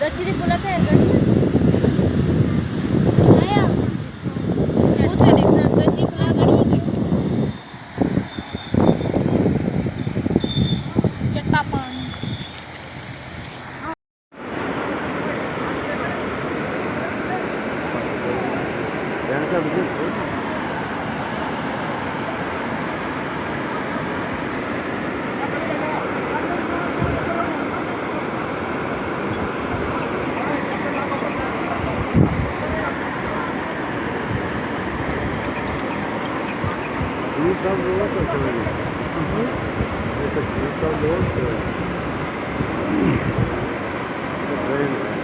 दक्षिणी बोला काय आया वो तो देख सकते दक्षिणी बोला गड़ी चट्टा पानी Some roads are doing it. There's a few some roads doing it. It's very nice.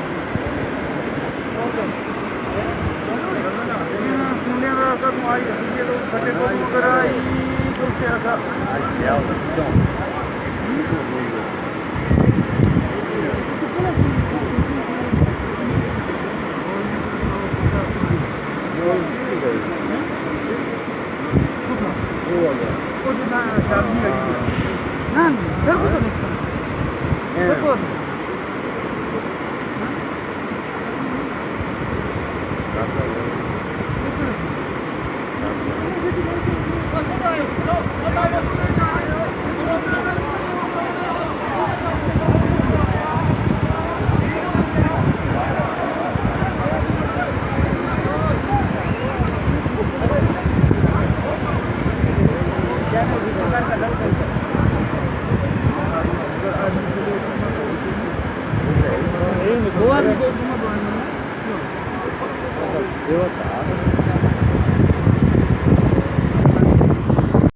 난 별것도 없어. 별것. 고맙다.